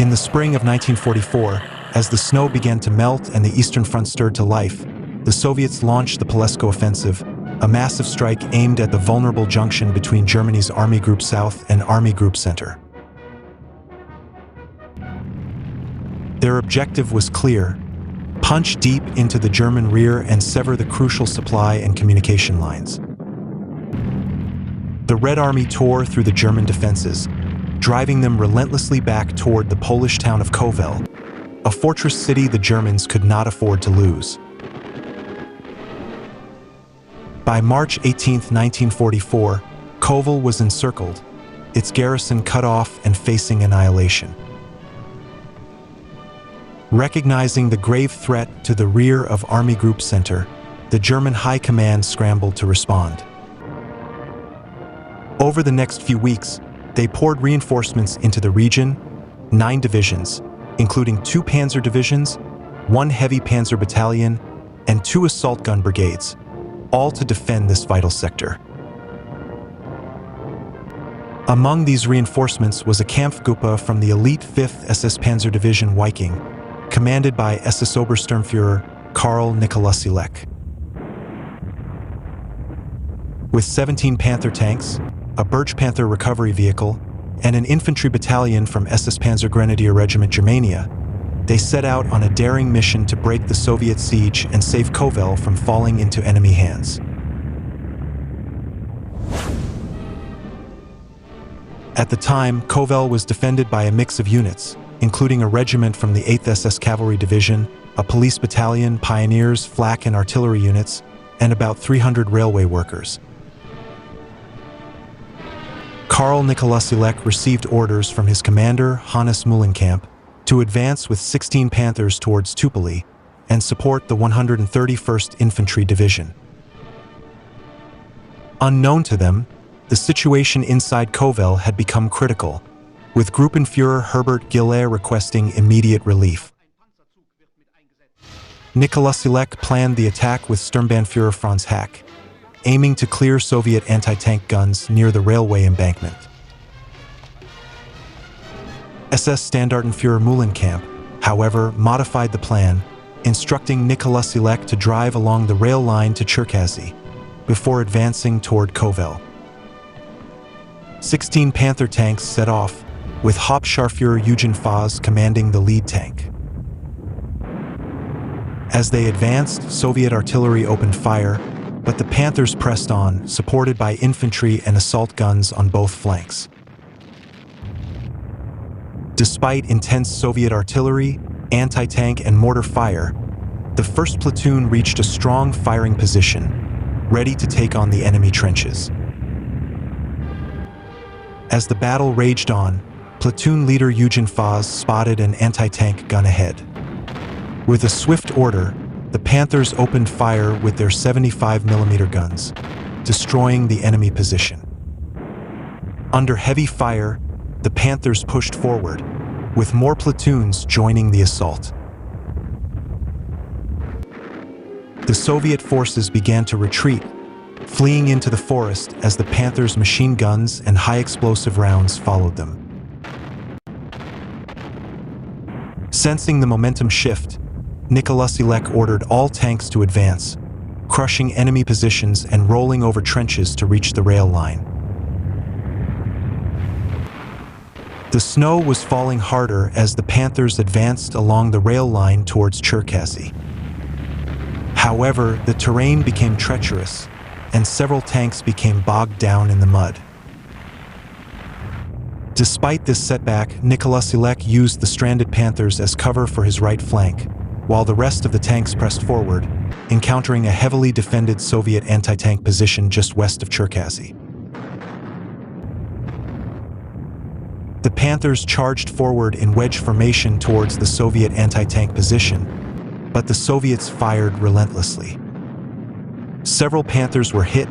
In the spring of 1944, as the snow began to melt and the Eastern Front stirred to life, the Soviets launched the Polesskoe Offensive, a massive strike aimed at the vulnerable junction between Germany's Army Group South and Army Group Center. Their objective was clear: punch deep into the German rear and sever the crucial supply and communication lines. The Red Army tore through the German defenses, driving them relentlessly back toward the Polish town of Kovel, a fortress city the Germans could not afford to lose. By March 18, 1944, Kovel was encircled, its garrison cut off and facing annihilation. Recognizing the grave threat to the rear of Army Group Center, the German High Command scrambled to respond. Over the next few weeks, they poured reinforcements into the region, 9 divisions, including 2 Panzer divisions, 1 heavy Panzer battalion, and 2 assault gun brigades, all to defend this vital sector. Among these reinforcements was a Kampfgruppe from the elite 5th SS Panzer Division Wiking, commanded by SS Obersturmführer Karl Nikolai. With 17 Panther tanks, a Birch Panther recovery vehicle, and an infantry battalion from SS Panzer Grenadier Regiment Germania, they set out on a daring mission to break the Soviet siege and save Kovel from falling into enemy hands. At the time, Kovel was defended by a mix of units, including a regiment from the 8th SS Cavalry Division, a police battalion, pioneers, flak and artillery units, and about 300 railway workers. Karl Nikolai received orders from his commander, Hannes Mühlenkamp, to advance with 16 Panthers towards Tupoli and support the 131st Infantry Division. Unknown to them, the situation inside Kovel had become critical, with Gruppenführer Herbert Giller requesting immediate relief. Nikolai planned the attack with Sturmbannführer Franz Hack, aiming to clear Soviet anti-tank guns near the railway embankment. SS Standartenführer Mühlenkamp, however, modified the plan, instructing Nikolai to drive along the rail line to Cherkasy, before advancing toward Kovel. 16 Panther tanks set off, with Hauptscharführer Eugen Faz commanding the lead tank. As they advanced, Soviet artillery opened fire, but the Panthers pressed on, supported by infantry and assault guns on both flanks. Despite intense Soviet artillery, anti-tank and mortar fire, the 1st Platoon reached a strong firing position, ready to take on the enemy trenches. As the battle raged on, platoon leader Eugen Faz spotted an anti-tank gun ahead. With a swift order, the Panthers opened fire with their 75mm guns, destroying the enemy position. Under heavy fire, the Panthers pushed forward, with more platoons joining the assault. The Soviet forces began to retreat, fleeing into the forest as the Panthers' machine guns and high-explosive rounds followed them. Sensing the momentum shift, Nikolai ordered all tanks to advance, crushing enemy positions and rolling over trenches to reach the rail line. The snow was falling harder as the Panthers advanced along the rail line towards Cherkasy. However, the terrain became treacherous, and several tanks became bogged down in the mud. Despite this setback, Nikolai used the stranded Panthers as cover for his right flank, while the rest of the tanks pressed forward, encountering a heavily defended Soviet anti-tank position just west of Cherkasy. The Panthers charged forward in wedge formation towards the Soviet anti-tank position, but the Soviets fired relentlessly. Several Panthers were hit,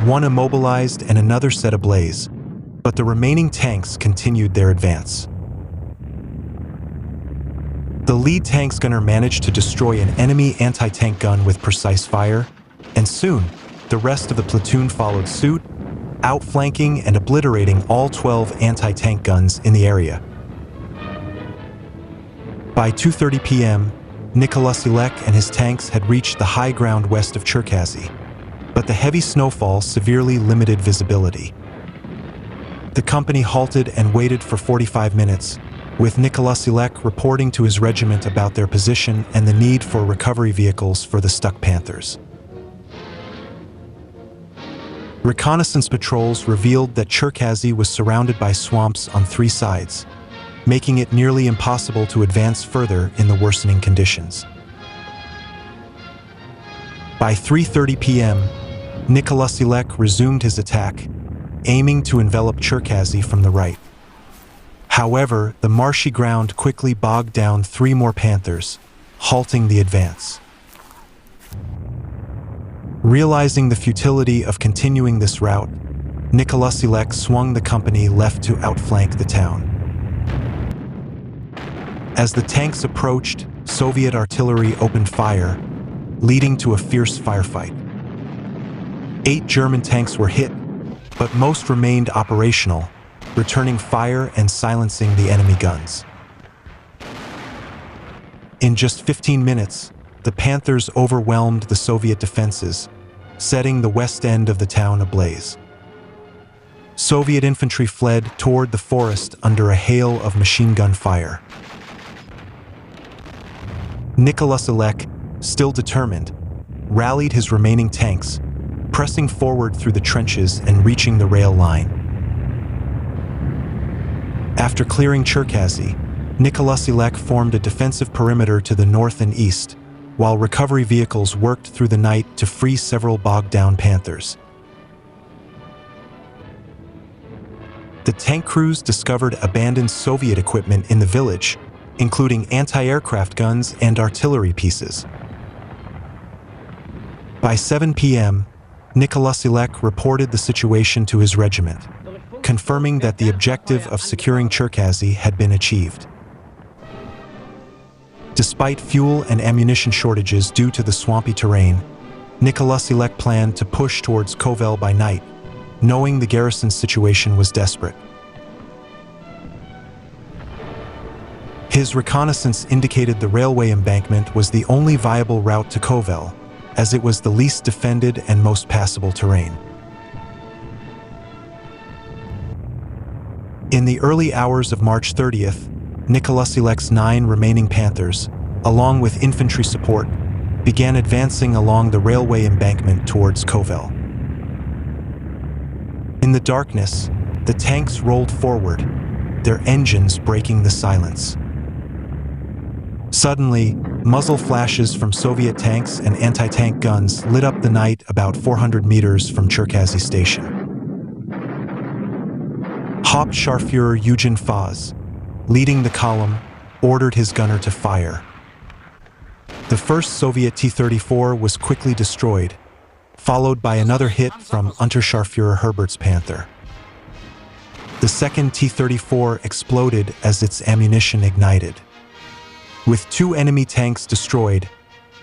one immobilized and another set ablaze, but the remaining tanks continued their advance. The lead tank's gunner managed to destroy an enemy anti-tank gun with precise fire, and soon, the rest of the platoon followed suit, outflanking and obliterating all 12 anti-tank guns in the area. By 2:30 p.m., Cherkasy and his tanks had reached the high ground west of Cherkasy, but the heavy snowfall severely limited visibility. The company halted and waited for 45 minutes, with Cherkasy reporting to his regiment about their position and the need for recovery vehicles for the stuck Panthers. Reconnaissance patrols revealed that Cherkasy was surrounded by swamps on 3 sides, making it nearly impossible to advance further in the worsening conditions. By 3:30 p.m., Cherkasy resumed his attack, aiming to envelop Cherkasy from the right. However, the marshy ground quickly bogged down 3 more Panthers, halting the advance. Realizing the futility of continuing this route, Cherkasy swung the company left to outflank the town. As the tanks approached, Soviet artillery opened fire, leading to a fierce firefight. 8 German tanks were hit, but most remained operational, returning fire and silencing the enemy guns. In just 15 minutes, the Panthers overwhelmed the Soviet defenses, setting the west end of the town ablaze. Soviet infantry fled toward the forest under a hail of machine gun fire. Cherkasy, still determined, rallied his remaining tanks, pressing forward through the trenches and reaching the rail line. After clearing Cherkasy, Cherkasy formed a defensive perimeter to the north and east, while recovery vehicles worked through the night to free several bogged-down Panthers. The tank crews discovered abandoned Soviet equipment in the village, including anti-aircraft guns and artillery pieces. By 7 p.m., Cherkasy reported the situation to his regiment, confirming that the objective of securing Cherkasy had been achieved. Despite fuel and ammunition shortages due to the swampy terrain, Cherkasy planned to push towards Kovel by night, knowing the garrison's situation was desperate. His reconnaissance indicated the railway embankment was the only viable route to Kovel, as it was the least defended and most passable terrain. In the early hours of March 30th, Cherkasy's 9 remaining Panthers, along with infantry support, began advancing along the railway embankment towards Kovel. In the darkness, the tanks rolled forward, their engines breaking the silence. Suddenly, muzzle flashes from Soviet tanks and anti-tank guns lit up the night about 400 meters from Cherkasy station. Hauptscharführer Eugen Faz, leading the column, ordered his gunner to fire. The first Soviet T-34 was quickly destroyed, followed by another hit from Unterscharführer Herbert's Panther. The second T-34 exploded as its ammunition ignited. With 2 enemy tanks destroyed,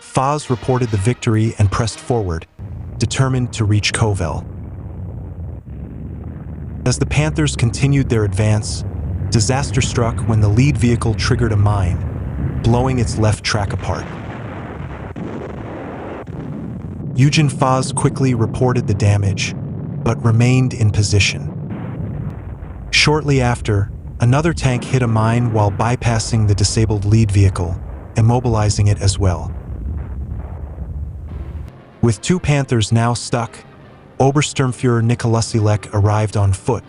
Faz reported the victory and pressed forward, determined to reach Kovel. As the Panthers continued their advance, disaster struck when the lead vehicle triggered a mine, blowing its left track apart. Eugen Faz quickly reported the damage, but remained in position. Shortly after, another tank hit a mine while bypassing the disabled lead vehicle, immobilizing it as well. With 2 Panthers now stuck, Obersturmführer Cherkasy arrived on foot,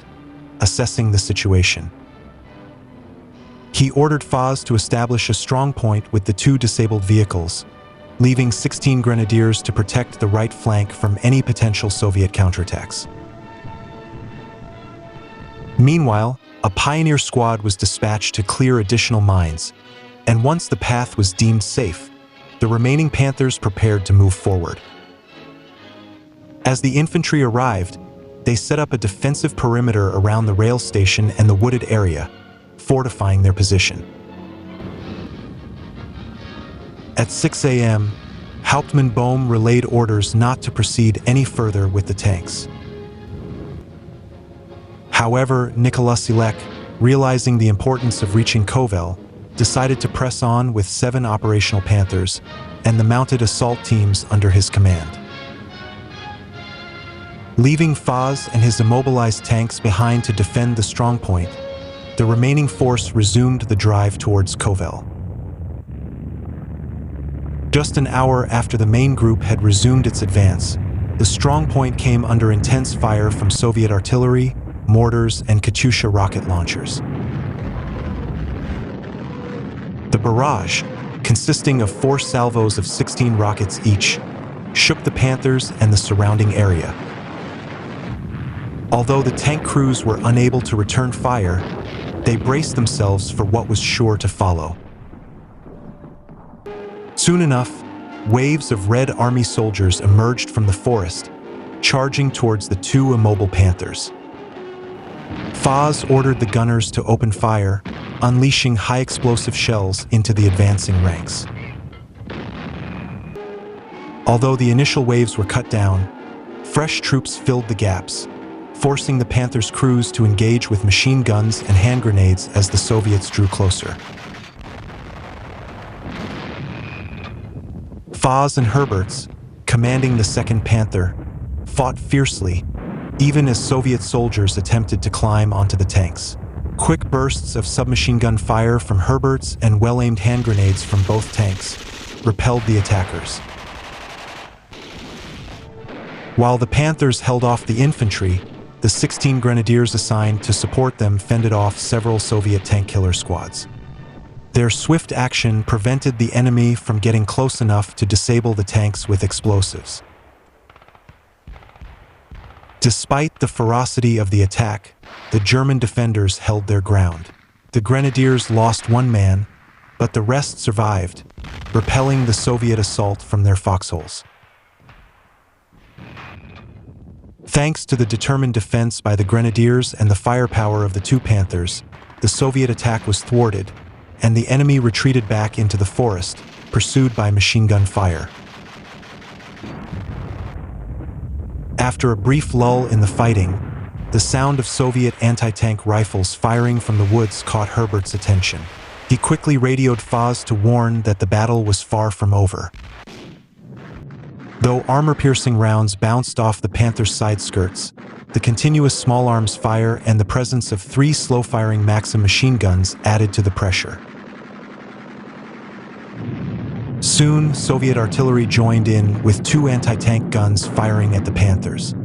assessing the situation. He ordered Faz to establish a strong point with the 2 disabled vehicles, leaving 16 grenadiers to protect the right flank from any potential Soviet counterattacks. Meanwhile, a pioneer squad was dispatched to clear additional mines, and once the path was deemed safe, the remaining Panthers prepared to move forward. As the infantry arrived, they set up a defensive perimeter around the rail station and the wooded area, fortifying their position. At 6 a.m., Hauptmann Bohm relayed orders not to proceed any further with the tanks. However, Cherkasy, realizing the importance of reaching Kovel, decided to press on with 7 operational Panthers and the mounted assault teams under his command. Leaving Faz and his immobilized tanks behind to defend the strongpoint, the remaining force resumed the drive towards Kovel. Just an hour after the main group had resumed its advance, the strongpoint came under intense fire from Soviet artillery, mortars, and Katyusha rocket launchers. The barrage, consisting of 4 salvos of 16 rockets each, shook the Panthers and the surrounding area. Although the tank crews were unable to return fire, they braced themselves for what was sure to follow. Soon enough, waves of Red Army soldiers emerged from the forest, charging towards the 2 immobile Panthers. Faz ordered the gunners to open fire, unleashing high-explosive shells into the advancing ranks. Although the initial waves were cut down, fresh troops filled the gaps, forcing the Panthers' crews to engage with machine guns and hand grenades as the Soviets drew closer. Faz and Herberts, commanding the 2nd Panther, fought fiercely, even as Soviet soldiers attempted to climb onto the tanks. Quick bursts of submachine gun fire from Herberts and well-aimed hand grenades from both tanks repelled the attackers. While the Panthers held off the infantry, the 16 grenadiers assigned to support them fended off several Soviet tank killer squads. Their swift action prevented the enemy from getting close enough to disable the tanks with explosives. Despite the ferocity of the attack, the German defenders held their ground. The grenadiers lost 1 man, but the rest survived, repelling the Soviet assault from their foxholes. Thanks to the determined defense by the grenadiers and the firepower of the 2 Panthers, the Soviet attack was thwarted, and the enemy retreated back into the forest, pursued by machine gun fire. After a brief lull in the fighting, the sound of Soviet anti-tank rifles firing from the woods caught Herbert's attention. He quickly radioed Faz to warn that the battle was far from over. Though armor-piercing rounds bounced off the Panther's side skirts, the continuous small arms fire and the presence of 3 slow-firing Maxim machine guns added to the pressure. Soon, Soviet artillery joined in with 2 anti-tank guns firing at the Panthers.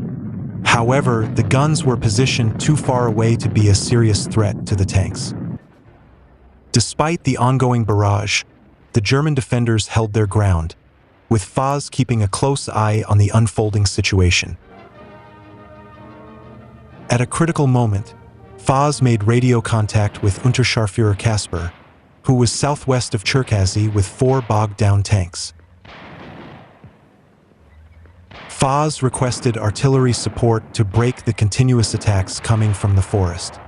However, the guns were positioned too far away to be a serious threat to the tanks. Despite the ongoing barrage, the German defenders held their ground, with Faz keeping a close eye on the unfolding situation. At a critical moment, Faz made radio contact with Unterscharführer Kasper, who was southwest of Cherkasy with 4 bogged-down tanks. Faz requested artillery support to break the continuous attacks coming from the forest.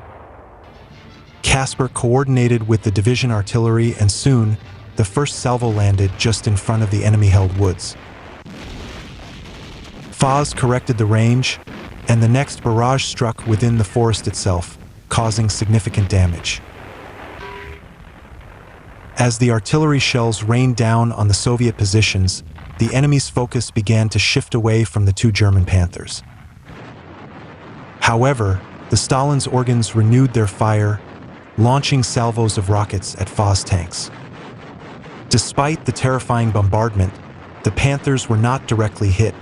Kasper coordinated with the division artillery, and soon, the first salvo landed just in front of the enemy-held woods. Faz corrected the range, and the next barrage struck within the forest itself, causing significant damage. As the artillery shells rained down on the Soviet positions, the enemy's focus began to shift away from the 2 German Panthers. However, the Stalin's organs renewed their fire, launching salvos of rockets at Faz tanks. Despite the terrifying bombardment, the Panthers were not directly hit,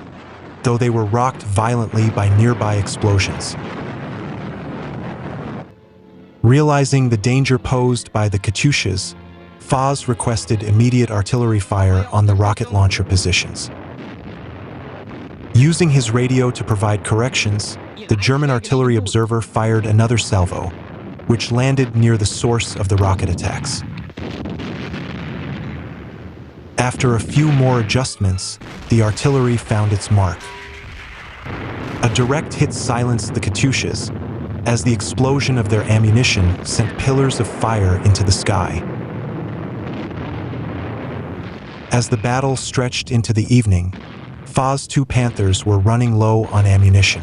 though they were rocked violently by nearby explosions. Realizing the danger posed by the Katyushas, Faz requested immediate artillery fire on the rocket launcher positions. Using his radio to provide corrections, the German artillery observer fired another salvo, which landed near the source of the rocket attacks. After a few more adjustments, the artillery found its mark. A direct hit silenced the Katyushas, as the explosion of their ammunition sent pillars of fire into the sky. As the battle stretched into the evening, Faz's 2 Panthers were running low on ammunition.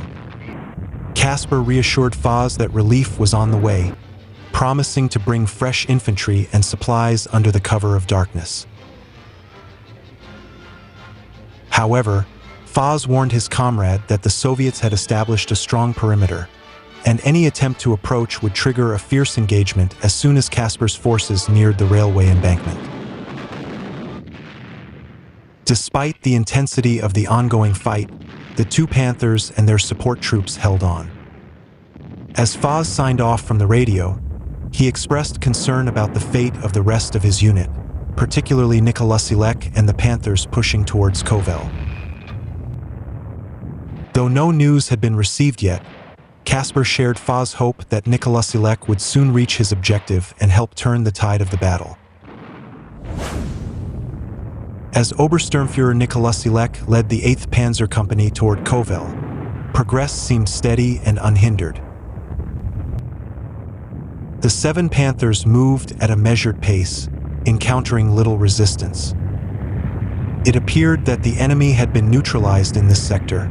Kasper reassured Faz that relief was on the way, promising to bring fresh infantry and supplies under the cover of darkness. However, Foz warned his comrade that the Soviets had established a strong perimeter, and any attempt to approach would trigger a fierce engagement as soon as Kasper's forces neared the railway embankment. Despite the intensity of the ongoing fight, the two Panthers and their support troops held on. As Foz signed off from the radio, he expressed concern about the fate of the rest of his unit, particularly Relentlessly and the Panthers pushing towards Kovel. Though no news had been received yet, Kasper shared Foz's hope that Relentlessly would soon reach his objective and help turn the tide of the battle. As Obersturmführer Relentlessly led the 8th Panzer Company toward Kovel, progress seemed steady and unhindered. The 7 Panthers moved at a measured pace, encountering little resistance. It appeared that the enemy had been neutralized in this sector,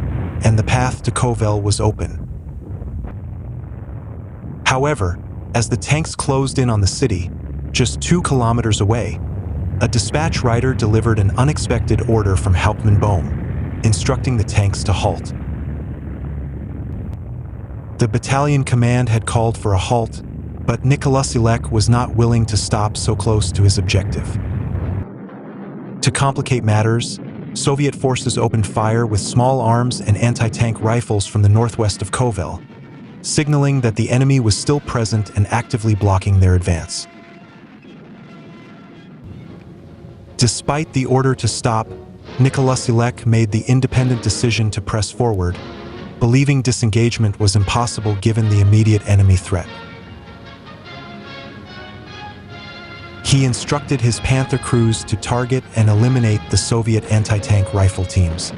and the path to Kovel was open. However, as the tanks closed in on the city, just 2 kilometers away, a dispatch rider delivered an unexpected order from Hauptmann Bohm, instructing the tanks to halt. The battalion command had called for a halt, but Relentlessly was not willing to stop so close to his objective. To complicate matters, Soviet forces opened fire with small arms and anti-tank rifles from the northwest of Kovel, signaling that the enemy was still present and actively blocking their advance. Despite the order to stop, Relentlessly made the independent decision to press forward, believing disengagement was impossible given the immediate enemy threat. He instructed his Panther crews to target and eliminate the Soviet anti-tank rifle teams.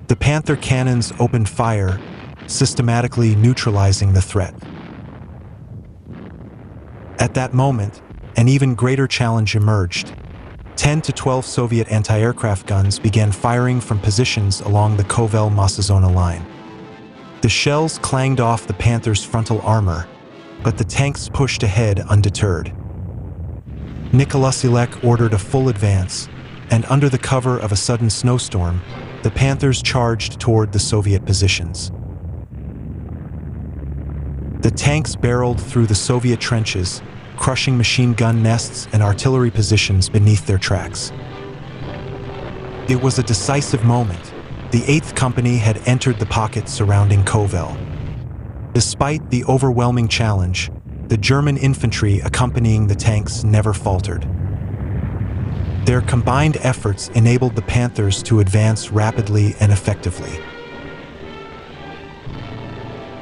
The Panther cannons opened fire, systematically neutralizing the threat. At that moment, an even greater challenge emerged. 10 to 12 Soviet anti-aircraft guns began firing from positions along the Kovel-Masazona line. The shells clanged off the Panthers' frontal armor, but the tanks pushed ahead undeterred. Relentlessly ordered a full advance, and under the cover of a sudden snowstorm, the Panthers charged toward the Soviet positions. The tanks barreled through the Soviet trenches, crushing machine gun nests and artillery positions beneath their tracks. It was a decisive moment. The 8th Company had entered the pocket surrounding Kovel. Despite the overwhelming challenge, the German infantry accompanying the tanks never faltered. Their combined efforts enabled the Panthers to advance rapidly and effectively.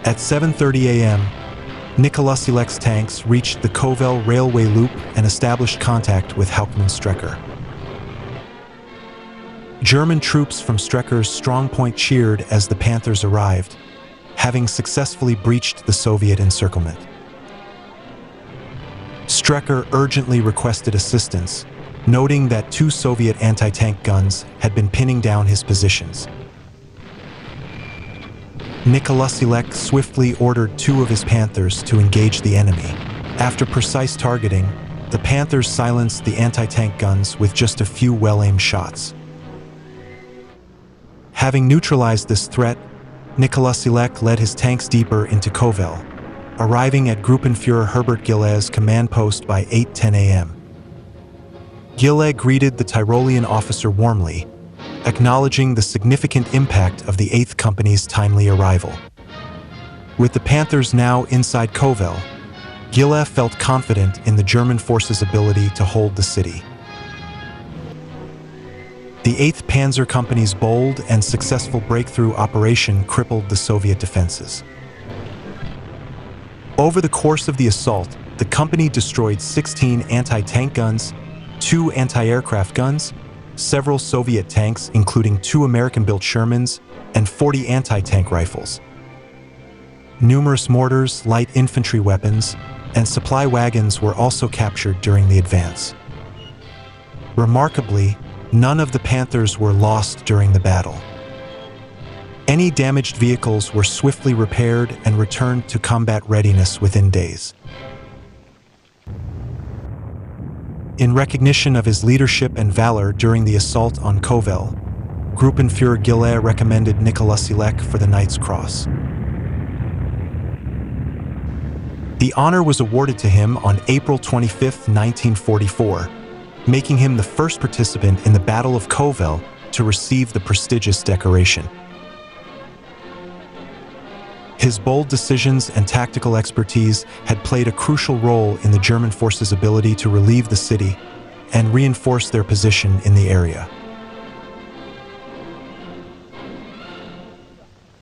At 7:30 a.m., Relentlessly's tanks reached the Kovel railway loop and established contact with Hauptmann Strecker. German troops from Strecker's strongpoint cheered as the Panthers arrived, having successfully breached the Soviet encirclement. Strecker urgently requested assistance, noting that 2 Soviet anti-tank guns had been pinning down his positions. Relentlessly swiftly ordered 2 of his Panthers to engage the enemy. After precise targeting, the Panthers silenced the anti-tank guns with just a few well-aimed shots. Having neutralized this threat, Relentlessly led his tanks deeper into Kovel, arriving at Gruppenführer Herbert Gillet's command post by 8:10 a.m. Gillet greeted the Tyrolean officer warmly, acknowledging the significant impact of the 8th Company's timely arrival. With the Panthers now inside Kovel, Gillet felt confident in the German forces' ability to hold the city. The 8th Panzer Company's bold and successful breakthrough operation crippled the Soviet defenses. Over the course of the assault, the company destroyed 16 anti-tank guns, 2 anti-aircraft guns, several Soviet tanks including 2 American-built Shermans, and 40 anti-tank rifles. Numerous mortars, light infantry weapons, and supply wagons were also captured during the advance. Remarkably, none of the Panthers were lost during the battle. Any damaged vehicles were swiftly repaired and returned to combat readiness within days. In recognition of his leadership and valor during the assault on Kovel, Gruppenführer Gille recommended Cherkasy for the Knight's Cross. The honor was awarded to him on April 25, 1944, making him the first participant in the Battle of Kovel to receive the prestigious decoration. His bold decisions and tactical expertise had played a crucial role in the German forces' ability to relieve the city and reinforce their position in the area.